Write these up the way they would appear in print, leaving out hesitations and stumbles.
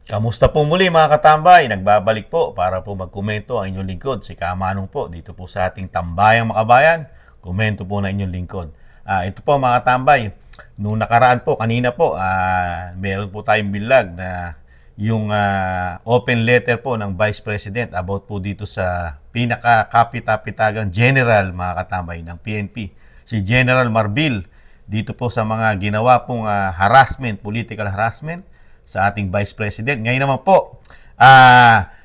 Kamusta po muli mga katambay? Nagbabalik po para po magkomento ang inyong lingkod. Si Kamanong po dito po sa ating Tambayang Makabayan. Komento po na inyong lingkod. Ito po mga katambay, nung nakaraan po, kanina po, meron po tayong bilag na yung open letter po ng Vice President about po dito sa pinaka-kapitapitagang general mga katambay ng PNP. Si General Marbil dito po sa mga ginawa pong harassment, political harassment sa ating Vice President. Ngayon naman po,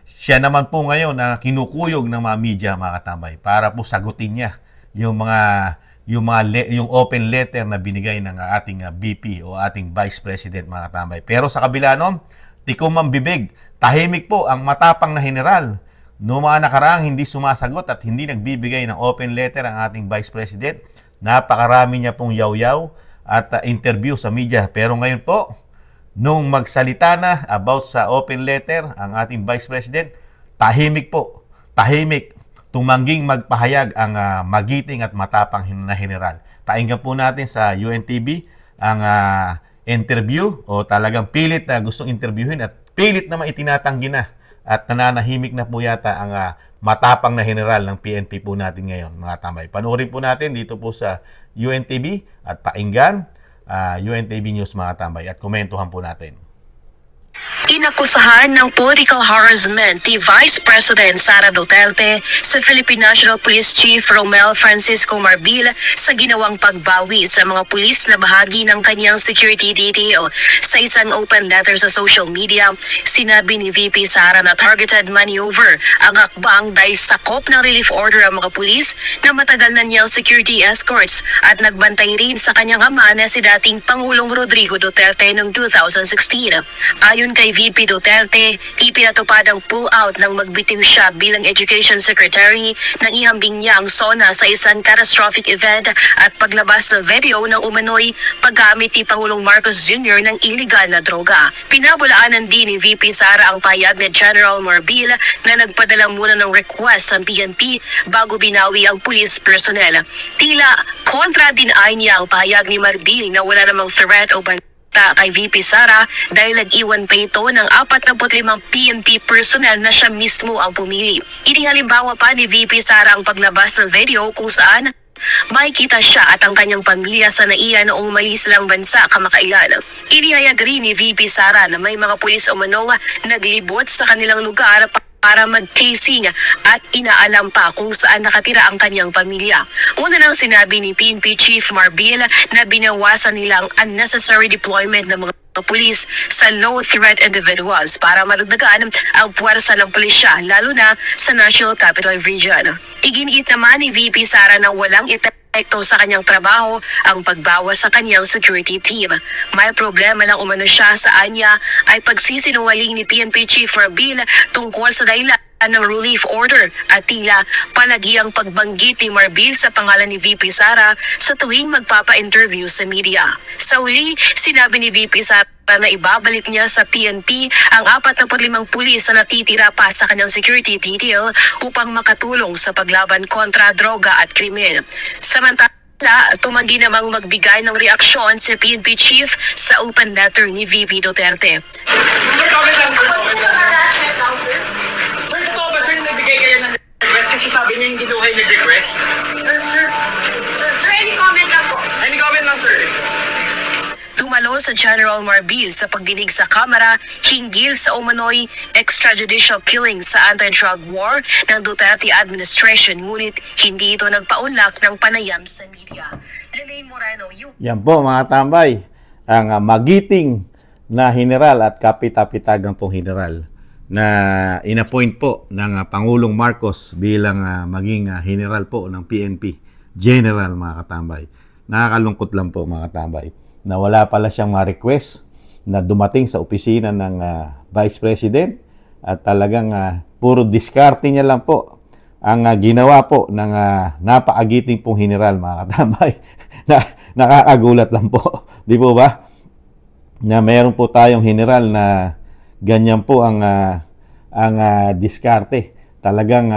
siya naman po ngayon na kinukuyog ng mga media mga katambay para po sagutin niya yung yung open letter na binigay ng ating VP o ating Vice President mga katambay. Pero sa kabila nun, tikom ang bibig, tahimik po ang matapang na general. Noong mga nakaraang hindi sumasagot at hindi nagbibigay ng open letter ang ating Vice President. Napakarami niya pong yaw-yaw at interview sa media. Pero ngayon po, nung magsalita na about sa open letter ang ating Vice President, tahimik po. Tahimik. Tumangging magpahayag ang magiting at matapang na general. Painggan po natin sa UNTV ang interview o talagang pilit na gustong interviewin at pilit naman itinatanggi na at nananahimik na po yata ang matapang na general ng PNP po natin ngayon mga tambay. Panoorin po natin dito po sa UNTV at painggan UNTV News mga tambay at komentuhan po natin. Inakusahan ng political harassment ni Vice President Sara Duterte sa Philippine National Police Chief Romel Francisco Marbil sa ginawang pagbawi sa mga pulis na bahagi ng kanyang security detail. Sa isang open letter sa social media, sinabi ni VP Sara na targeted maneuver ang hakbang dahil sakop ng relief order ang mga pulis na matagal na niyang security escorts at nagbantay rin sa kanyang ama na si dating Pangulong Rodrigo Duterte noong 2016. Ayon kay VP Duterte, ipinatupad ang pull-out nang magbitiw siya bilang Education Secretary nang ihambing niya ang SONA sa isang catastrophic event at paglabas sa video ng umano'y paggamit ni Pangulong Marcos Jr. ng illegal na droga. Pinabulaanan din ni VP Sara ang payag ni General Marbil na nagpadala muna ng request sa PNP bago binawi ang police personnel. Tila kontra din ay niya ang payag ni Marbil na wala namang threat o kay VP Sara dahil nag-iwan pa ito ng 45 PNP personnel na siya mismo ang pumili. Inihalimbawa pa ni VP Sara ang paglabas ng video kung saan makikita siya at ang kanyang pamilya sa NAIA noong umalis silang bansa kamakailan. Inihayag rin ni VP Sara na may mga pulis umano naglibot sa kanilang lugar para mag-casing at inaalam pa kung saan nakatira ang kanyang pamilya. Una nang sinabi ni PNP Chief Marbil na binawasan nilang unnecessary deployment ng mga pulis sa low-threat individuals para madagdagan ang puwersa ng pulisya lalo na sa National Capital Region. Iginiit naman ni VP Sara na walang epekto sa kanyang trabaho ang pagbawas sa kanyang security team. May problema lang umano siya sa anya ay pagsisinungaling ni PNP Chief Marbil tungkol sa dahilan ng relief order at tila palagi ang pagbanggit ni Marbil sa pangalan ni VP Sara sa tuwing magpapa-interview sa media. Sa uli, sinabi ni VP Sara na ibabalik niya sa PNP ang 45 pulis na natitira pa sa kanyang security detail upang makatulong sa paglaban kontra droga at krimen. Samantala, tumanggi namang magbigay ng reaksyon si PNP Chief sa open letter ni VP Duterte. Sir, totoo ba sir nagbigay kayo ng request kasi sabi niya hindi daw kayo nag-request? Sir, any comment lang po? Any comment lang sir? Tumalo sa General Marbil sa pagdinig sa Kamara hinggil sa umano'y extrajudicial killing sa anti-drug war ng Duterte administration ngunit hindi ito nagpaunlak ng panayam sa media. Lelaine Moreno, Yan po mga tambay, ang magiting na general at kapitapitagang pong general na inappoint po ng Pangulong Marcos bilang maging general po ng PNP. General mga katambay. Nakakalungkot lang po mga katambay na wala pala siyang ma-request na dumating sa opisina ng Vice President at talagang puro diskarte niya lang po ang ginawa po ng napaagiting pong general mga katambay. Nakakagulat lang po. Di po ba? Na meron po tayong general na ganyan po ang diskarte. Talagang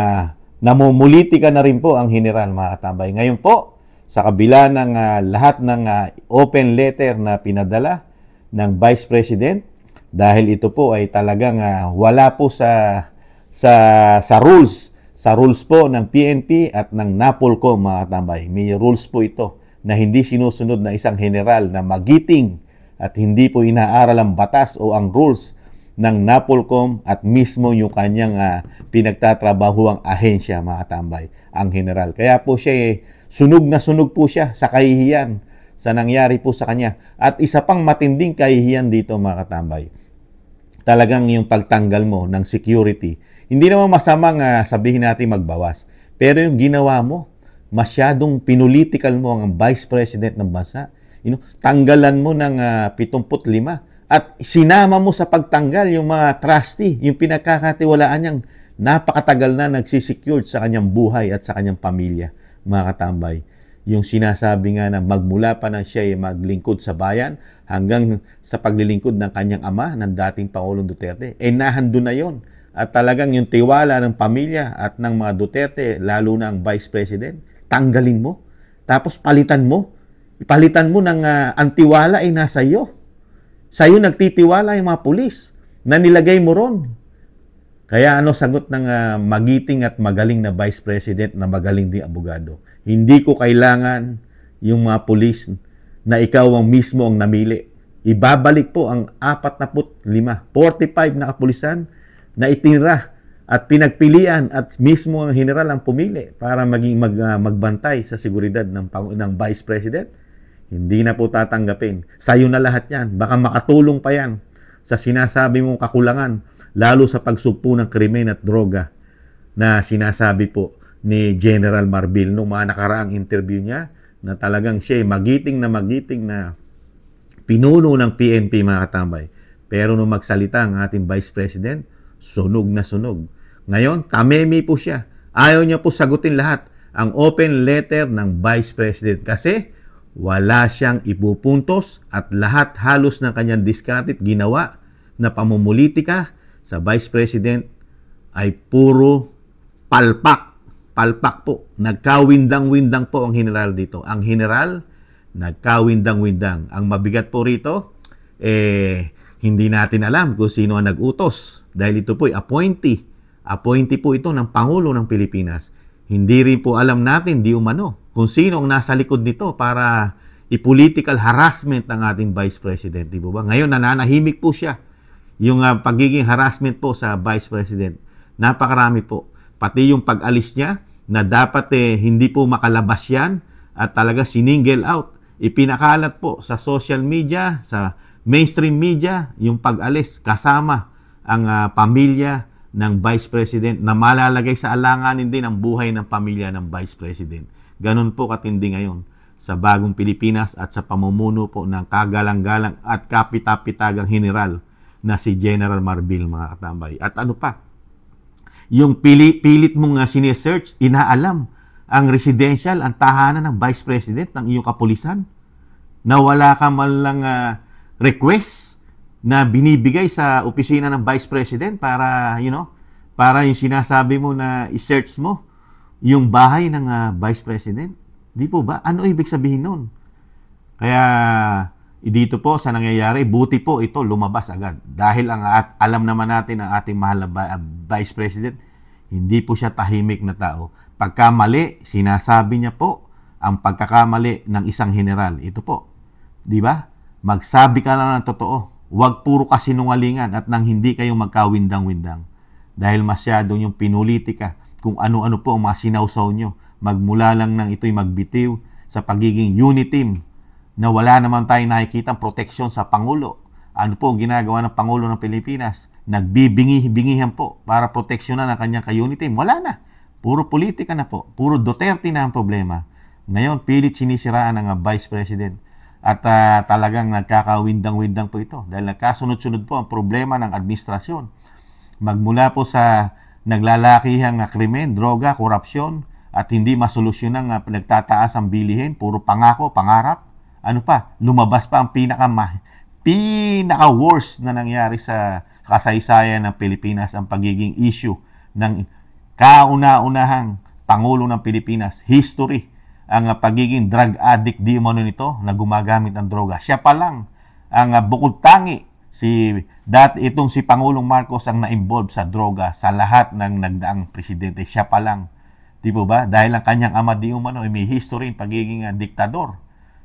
namumuliti ka na rin po ang general mga katambay. Ngayon po, sa kabila ng lahat ng open letter na pinadala ng Vice President, dahil ito po ay talagang wala po sa rules po ng PNP at ng NAPOLCOM, mga katambay. May rules po ito na hindi sinusunod na isang general na magiting at hindi po inaaral ang batas o ang rules ng NAPOLCOM at mismo yung kanyang pinagtatrabahuang ahensya, mga katambay, ang general. Kaya po siya sunog na sunog po siya sa kahihiyan sa nangyari po sa kanya. At isa pang matinding kahihiyan dito, mga katambay, talagang yung pagtanggal mo ng security. Hindi naman masamang sabihin natin magbawas. Pero yung ginawa mo, masyadong pinulitikal mo ang Vice President ng bansa. Tanggalan mo ng 75 at sinama mo sa pagtanggal yung mga trustee, yung pinagkakatiwalaan niyang napakatagal na nagsisecure sa kanyang buhay at sa kanyang pamilya, mga katambay. Yung sinasabi nga na magmula pa na siya ay maglingkod sa bayan hanggang sa paglilingkod ng kanyang ama, ng dating Pangulong Duterte, nahando na yon. At talagang yung tiwala ng pamilya at ng mga Duterte, lalo na ang Vice President, tanggalin mo. Tapos palitan mo. Ipalitan mo ng ang tiwala ay nasa iyo. Sa iyo nagtitiwala yung mga pulis na nilagay mo ron. Kaya sagot ng magiting at magaling na Vice President na magaling ding abogado? Hindi ko kailangan yung mga pulis na ikaw ang mismo ang namili. Ibabalik po ang 45 na kapulisan na itinira at pinagpilian at mismo ang general ang pumili para maging magbantay sa seguridad ng Vice President. Hindi na po tatanggapin. Sa'yo na lahat yan. Baka makatulong pa yan sa sinasabi mong kakulangan, lalo sa pagsugpo ng krimen at droga na sinasabi po ni General Marbil noong mga nakaraang interview niya na talagang siya magiting na pinuno ng PNP, mga katambay. Pero nung magsalita ang ating Vice President, sunog na sunog. Ngayon, tamemi po siya. Ayaw niya po sagutin lahat ang open letter ng Vice President kasi wala siyang ipupuntos at lahat halos ng kanyang discarded ginawa na pamumulitika sa Vice President ay puro palpak. Palpak po. Nagkawindang-windang po ang general dito. Ang general, nagkawindang-windang. Ang mabigat po rito, hindi natin alam kung sino ang nag-utos. Dahil ito po ay appointee. Appointee po ito ng Pangulo ng Pilipinas. Hindi rin po alam natin, di umano, kung sino ang nasa likod nito para i-political harassment ng ating Vice President. Di ba? Ngayon, nananahimik po siya. Yung pagiging harassment po sa Vice President, napakarami po. Pati yung pag-alis niya, na dapat hindi po makalabas yan at talaga siningle out. Ipinakalat po sa social media, sa mainstream media, yung pag-alis kasama ang pamilya ng Vice President na malalagay sa alanganin din ang buhay ng pamilya ng Vice President. Ganun po katindi ngayon sa bagong Pilipinas at sa pamumuno po ng kagalang-galang at kapitapitagang general na si General Marbil, mga katambay. At ano pa? Yung pilit mong sinesearch, inaalam ang residential, ang tahanan ng Vice President ng iyong kapulisan na wala ka man lang request na binibigay sa opisina ng Vice President para, para yung sinasabi mo na i-search mo yung bahay ng Vice President. Di po ba? Ano ibig sabihin nun? Kaya dito po sa nangyayari, buti po ito lumabas agad. Dahil alam naman natin ang ating mahal na Vice President, hindi po siya tahimik na tao. Pagkamali, sinasabi niya po ang pagkakamali ng isang general. Ito po. Di ba? Magsabi ka lang ng totoo. Huwag puro kasinungalingan at nang hindi kayo magkawindang-windang. Dahil masyadong yung pinulitika kung ano-ano po ang mga sinawsaw nyo. Magmula lang nang ito'y magbitiw sa pagiging unity team na wala naman tayong nakikita proteksyon sa Pangulo. Ano po ginagawa ng Pangulo ng Pilipinas? Nagbibingi-bingihan po para proteksyonan ang kanyang ka-unity team. Wala na. Puro politika na po. Puro Duterte na ang problema. Ngayon, pilit sinisiraan ng Vice President. At talagang nagkakawindang-windang po ito. Dahil nagkasunod-sunod po ang problema ng administrasyon. Magmula po sa naglalakihang krimen, droga, korupsyon, at hindi masolusyonan ng nagtataas ang bilihin, puro pangako, pangarap. Ano pa? Lumabas pa ang pinaka-worst na nangyari sa kasaysayan ng Pilipinas, ang pagiging issue ng kauna-unahang Pangulo ng Pilipinas. History. Ang pagiging drug addict di umano nito na gumagamit ng droga. Siya pa lang ang bukod tangi Itong si Pangulong Marcos ang na-involve sa droga sa lahat ng nagdaang presidente. Siya pa lang. Di po ba? Dahil ang kanyang ama di umano may history in pagiging diktador.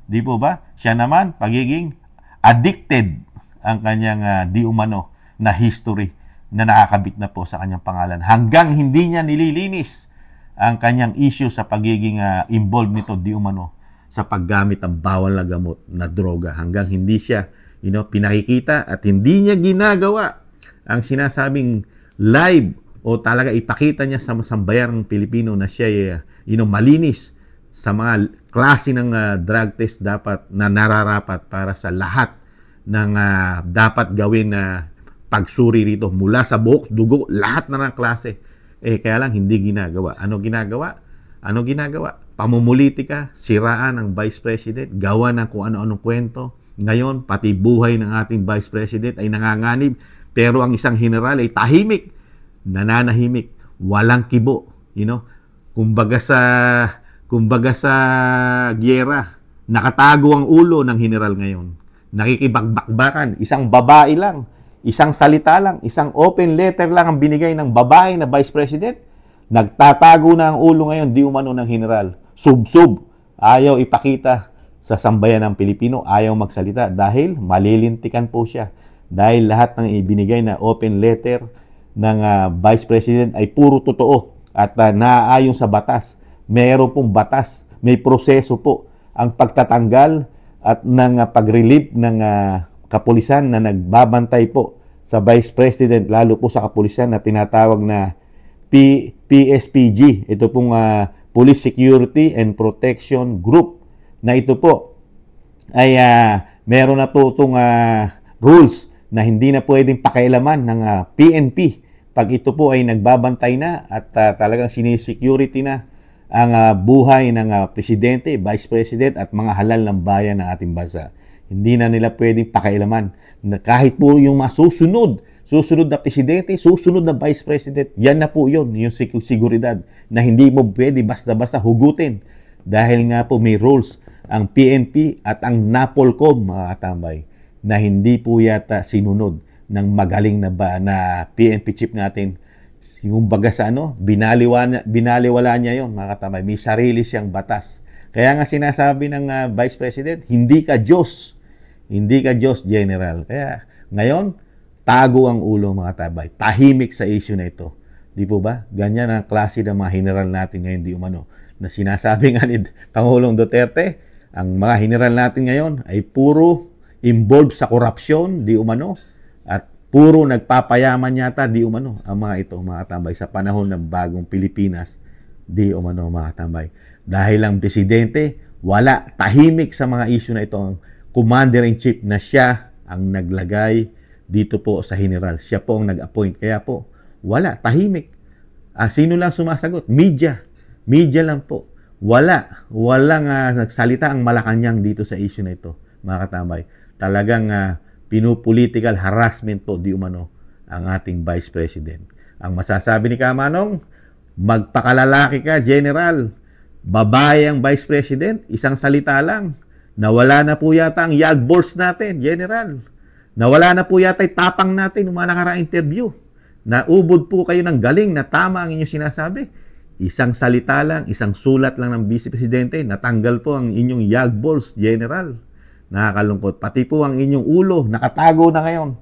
Di po ba? Siya naman pagiging addicted ang kanyang di umano na history na nakakabit na po sa kanyang pangalan. Hanggang hindi niya nililinis ang kanyang issue sa pagiging involved nito di umano sa paggamit ng bawal na gamot na droga. Hanggang hindi siya pinakikita at hindi niya ginagawa ang sinasabing live o talaga ipakita niya sa sambayan ng Pilipino na siya malinis sa mga klase ng drug test dapat na nararapat para sa lahat ng dapat gawin na pagsuri rito mula sa buhok, dugo, lahat na ng klase. Kaya lang hindi ginagawa. Ano ginagawa? Pamumulitika, siraan ng Vice President, gawa ng kung ano-anong kwento. Ngayon, pati buhay ng ating Vice President ay nanganganib. Pero ang isang general ay tahimik, nananahimik, walang kibo. Kumbaga sa giyera, nakatago ang ulo ng general ngayon. Nakikibagbakbakan, isang babae lang, isang salita lang, isang open letter lang ang binigay ng babae na Vice President. Nagtatago na ang ulo ngayon, di umano ng general. Sub-sub, ayaw ipakita sa sambayan ng Pilipino, ayaw magsalita dahil malilintikan po siya. Dahil lahat ng ibinigay na open letter ng Vice President ay puro totoo at naaayon sa batas. Mayroon pong batas, may proseso po ang pagtatanggal at ng pag-relieve ng kapulisan na nagbabantay po sa Vice President, lalo po sa kapulisan na tinatawag na PSPG. Ito pong Police Security and Protection Group na ito po ay meron na po itong rules na hindi na pwedeng pakailaman ng PNP pag ito po ay nagbabantay na at talagang sinisecurity na ang buhay ng Presidente, Vice President at mga halal ng bayan ng ating bansa. Hindi na nila pwedeng pakailaman na kahit po yung susunod na Presidente, susunod na Vice President, yan na po yun, yung siguridad na hindi mo pwede basta-basta hugutin dahil nga po may rules ang PNP at ang NAPOLCOM, mga katambay, na hindi po yata sinunod ng magaling na PNP chief natin. Yung baga sa binaliwala niya yon, mga katambay. May sarili siyang batas. Kaya nga sinasabi ng Vice President, hindi ka Diyos. Hindi ka Diyos, General. Kaya ngayon, tago ang ulo, mga tabay. Tahimik sa issue na ito. Di po ba? Ganyan ang klase ng mga general natin ngayon, di umano. Na sinasabi nga ni Pangulong Duterte, ang mga general natin ngayon ay puro involved sa korupsyon, di umano. At puro nagpapayaman yata, di umano, ang mga ito, mga tambay, sa panahon ng bagong Pilipinas, di umano, mga tambay. Dahil ang Presidente, wala, tahimik sa mga issue na ito, ang Commander-in-Chief na siya ang naglagay dito po sa general. Siya po ang nag-appoint. Kaya po, wala, tahimik. Sino lang sumasagot? Media. Media lang po. Walang nagsalita ang Malacanang dito sa issue na ito, mga katambay. Talagang pinupolitical harassment po, di umano, ang ating Vice President. Ang masasabi ni Kamanong, magpakalalaki ka, General. Babae ang Vice President, isang salita lang. Nawala na po yata ang yag balls natin, General. Nawala na po yata yung tapang natin ng mga nakaraang interview. Naubod po kayo ng galing na tama ang inyong sinasabi. Isang salita lang, isang sulat lang ng Vice Presidente, natanggal po ang inyong yag balls, General. Nakakalungkot. Pati po ang inyong ulo, nakatago na ngayon.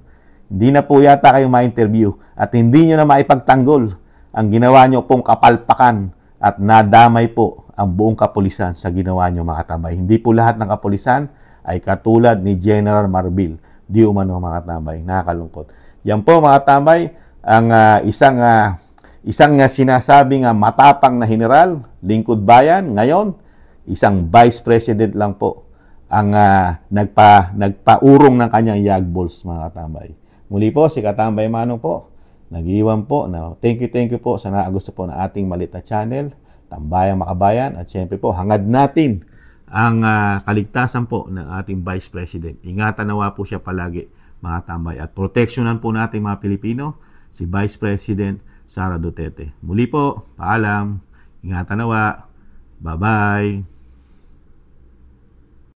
Hindi na po yata kayo ma-interview at hindi nyo na maipagtanggol ang ginawa nyo pong kapalpakan at nadamay po ang buong kapulisan sa ginawa nyo, mga katambay. Hindi po lahat ng kapulisan ay katulad ni General Marbil. Di umano, mga katambay. Nakakalungkot. Yan po, mga katambay, ang isang sinasabing matapang na general, lingkod bayan, ngayon, isang Vice President lang po ang nagpaurong ng kanyang yag balls, mga katambay. Muli po, si Katambay Manong po, nag-iwan po. Thank you po sa nakagusto po ng ating maliit na channel, Tambayang Makabayan. At syempre po, hangad natin ang kaligtasan po ng ating Vice President. Ingatan nawa po siya palagi, mga tambay. At proteksyonan po natin, mga Pilipino, si Vice President Sara Duterte. Muli po, paalam. Ingatan nawa. Bye-bye.